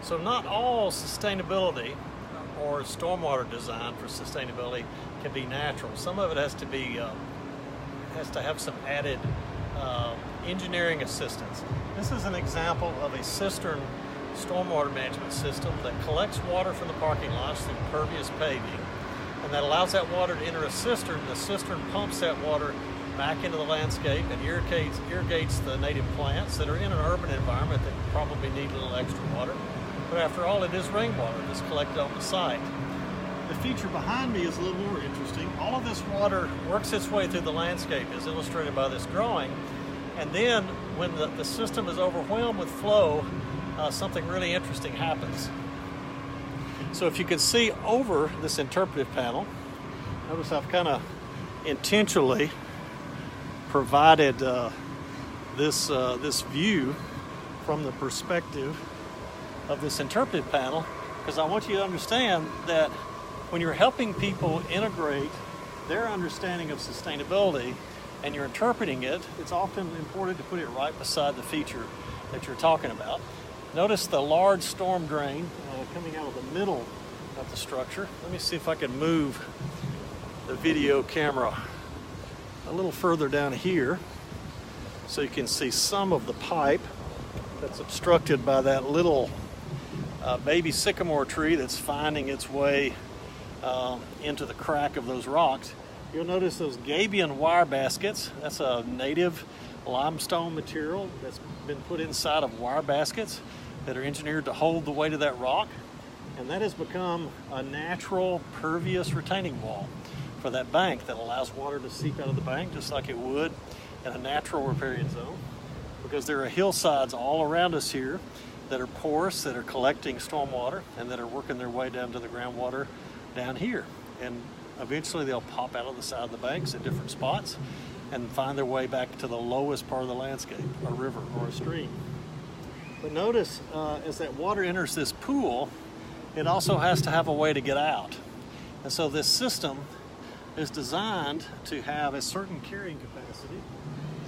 So not all sustainability or stormwater design for sustainability can be natural. Some of it has to have some added engineering assistance. This is an example of a cistern stormwater management system that collects water from the parking lots through pervious paving, and that allows that water to enter a cistern. The cistern pumps that water back into the landscape and irrigates the native plants that are in an urban environment that probably need a little extra water. But after all, it is rainwater that's collected on the site. The feature behind me is a little more interesting. All of this water works its way through the landscape, as illustrated by this drawing, and then when the system is overwhelmed with flow, something really interesting happens. So if you can see over this interpretive panel, notice I've kind of intentionally provided this view from the perspective of this interpretive panel, because I want you to understand that when you're helping people integrate their understanding of sustainability and you're interpreting it, it's often important to put it right beside the feature that you're talking about. Notice the large storm drain coming out of the middle of the structure. Let me see if I can move the video camera a little further down here so you can see some of the pipe that's obstructed by that little baby sycamore tree that's finding its way into the crack of those rocks. You'll notice those gabion wire baskets. That's a native limestone material that's been put inside of wire baskets that are engineered to hold the weight of that rock, and that has become a natural pervious retaining wall for that bank that allows water to seep out of the bank just like it would in a natural riparian zone, because there are hillsides all around us here that are porous, that are collecting stormwater, and that are working their way down to the groundwater down here. And eventually they'll pop out of the side of the banks at different spots and find their way back to the lowest part of the landscape, a river or a stream. But notice as that water enters this pool, it also has to have a way to get out. And so this system is designed to have a certain carrying capacity.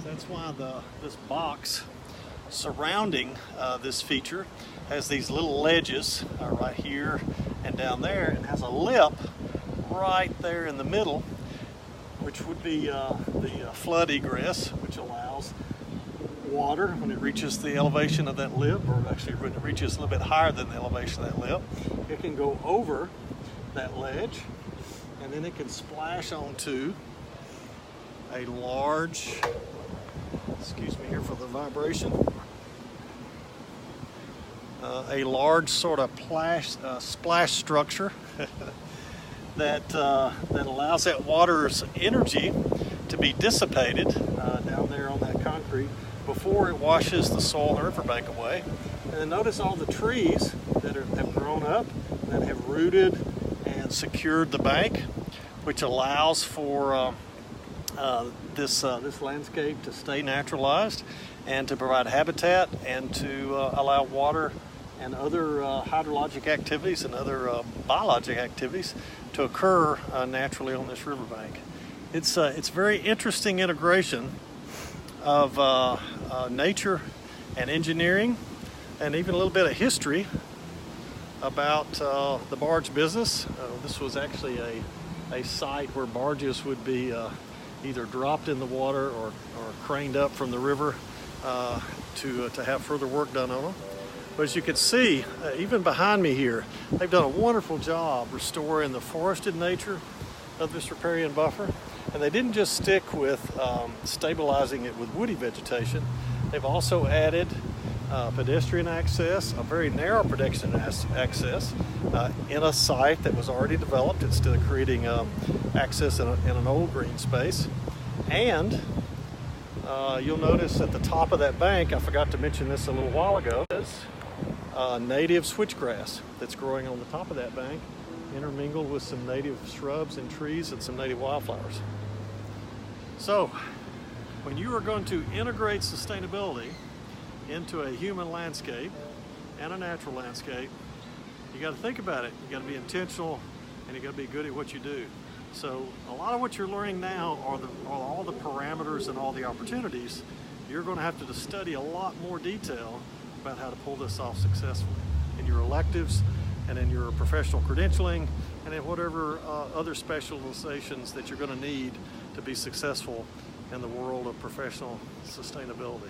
So that's why this box surrounding this feature has these little ledges right here and down there, and has a lip right there in the middle, which would be the flood egress, which allows water, when it reaches the elevation of that lip, or actually when it reaches a little bit higher than the elevation of that lip, it can go over that ledge, and then it can splash onto a large, excuse me here for the vibration, a large sort of splash structure that allows that water's energy to be dissipated down there on that concrete before it washes the soil and riverbank away. And then notice all the trees that have grown up, that have rooted and secured the bank, which allows for this landscape to stay naturalized and to provide habitat and to allow water and other hydrologic activities and other biologic activities to occur naturally on this riverbank. It's very interesting integration of nature and engineering, and even a little bit of history about the barge business. This was actually a site where barges would be either dropped in the water or craned up from the river to have further work done on them. But as you can see, even behind me here, they've done a wonderful job restoring the forested nature of this riparian buffer. And they didn't just stick with stabilizing it with woody vegetation. They've also added pedestrian access, a very narrow pedestrian access in a site that was already developed instead of creating access in an old green space. And you'll notice at the top of that bank, I forgot to mention this a little while ago, is native switchgrass that's growing on the top of that bank, intermingled with some native shrubs and trees and some native wildflowers. So, when you are going to integrate sustainability into a human landscape and a natural landscape, you got to think about it. You got to be intentional, and you got to be good at what you do. So, a lot of what you're learning now are all the parameters and all the opportunities. You're going to have to study a lot more detail about how to pull this off successfully. in your electives and in your professional credentialing and in whatever other specializations that you're going to need to be successful in the world of professional sustainability.